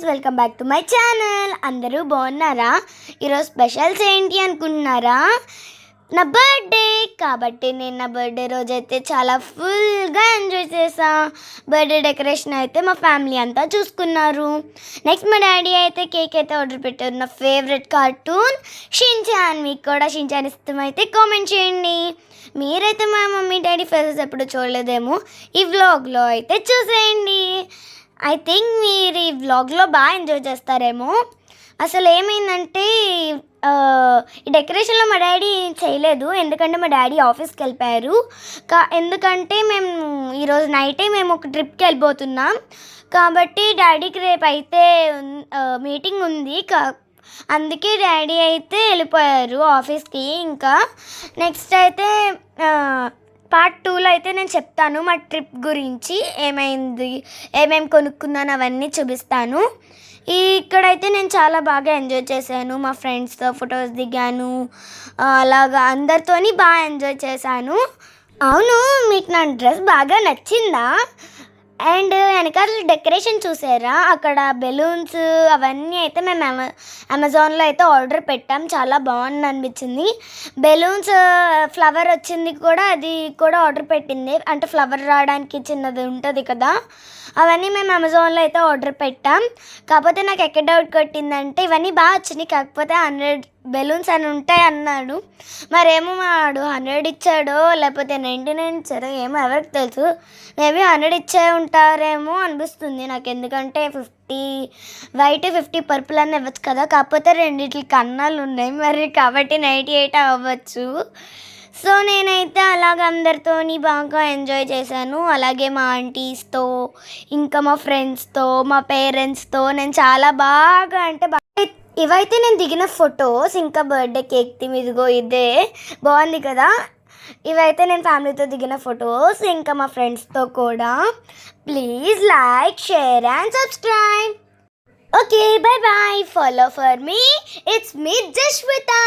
Welcome back to my channel. అందరూ బాగున్నారా? ఈరోజు స్పెషల్స్ ఏంటి అనుకుంటున్నారా? నా బర్త్డే కాబట్టి నేను నా బర్త్డే రోజైతే చాలా ఫుల్గా ఎంజాయ్ చేసా. బర్త్డే డెకరేషన్ అయితే మా ఫ్యామిలీ అంతా చూసుకున్నారు. నెక్స్ట్ మా డాడీ అయితే కేక్ అయితే ఆర్డర్ పెట్టారు. నా ఫేవరెట్ కార్టూన్ షిన్చాన్. మీకు కూడా షిన్చాన్ ఇష్టమైతే కామెంట్ చేయండి. మీరైతే మా మమ్మీ డాడీ ఫేసెస్ ఎప్పుడు చూడలేదేమో, ఈ వ్లాగ్లో అయితే చూసేయండి. ఐ థింక్ మీరు ఈ వ్లాగ్లో బాగా ఎంజాయ్ చేస్తారేమో. అసలు ఏమైందంటే ఈ డెకరేషన్లో మా డాడీ చేయలేదు, ఎందుకంటే మా డాడీ ఆఫీస్కి వెళ్ళిపోయారు. ఎందుకంటే మేము ఈరోజు నైటే మేము ఒక ట్రిప్కి వెళ్ళిపోతున్నాం కాబట్టి డాడీకి రేపు అయితే మీటింగ్ ఉంది. అందుకే డాడీ అయితే వెళ్ళిపోయారు ఆఫీస్కి. ఇంకా నెక్స్ట్ అయితే పార్ట్ 2లో అయితే నేను చెప్తాను మా ట్రిప్ గురించి, ఏమైంది, ఏమేమి కొనుక్కున్నాను అవన్నీ చూపిస్తాను. ఇక్కడైతే నేను చాలా బాగా ఎంజాయ్ చేశాను. మా ఫ్రెండ్స్తో ఫొటోస్ దిగాను, అలాగా అందరితోని బాగా ఎంజాయ్ చేశాను. అవును, మీకు నా డ్రెస్ బాగా నచ్చిందా? అండ్ వెనకాల డెకరేషన్ చూసారా? అక్కడ బెలూన్స్ అవన్నీ అయితే మేము అమెజాన్లో అయితే ఆర్డర్ పెట్టాం. చాలా బాగుంది అనిపించింది. బెలూన్స్ ఫ్లవర్ వచ్చింది కూడా, అది కూడా ఆర్డర్ పెట్టింది. అంటే ఫ్లవర్ రావడానికి చిన్నది ఉంటుంది కదా, అవన్నీ మేము అమెజాన్లో అయితే ఆర్డర్ పెట్టాం. కాకపోతే నాకు ఎక్కడ డౌట్ కొట్టిందంటే ఇవన్నీ బాగా వచ్చినాయి, కాకపోతే 100 బెలూన్స్ అని ఉంటాయి అన్నాడు. మరేమో వాడు 100 ఇచ్చాడో లేకపోతే 99 ఇచ్చాడో ఏమో ఎవరికి తెలుసు. మేబీ 100 ఇచ్చే ఉంటారేమో అనిపిస్తుంది నాకు, ఎందుకంటే 50 వైట్ 50 పర్పుల్ అని ఇవ్వచ్చు కదా. కాకపోతే రెండిట్లకి కన్నాలు ఉన్నాయి మరి, కాబట్టి 98 అవ్వచ్చు. సో నేనైతే అలాగ అందరితోని బాగా ఎంజాయ్ చేశాను. అలాగే మా ఆంటీస్తో, ఇంకా మా ఫ్రెండ్స్తో, మా పేరెంట్స్తో నేను చాలా బాగా అంటే ఇవైతే నేను దిగిన ఫొటోస్. ఇంకా బర్త్డే కేక్ ఇదిగో ఇదే బాగుంది కదా. ఇవైతే నేను ఫ్యామిలీతో దిగిన ఫొటోస్, ఇంకా మా ఫ్రెండ్స్తో కూడా. Please like, share and subscribe. Okay, bye bye. Follow for me. It's me, Jashwita.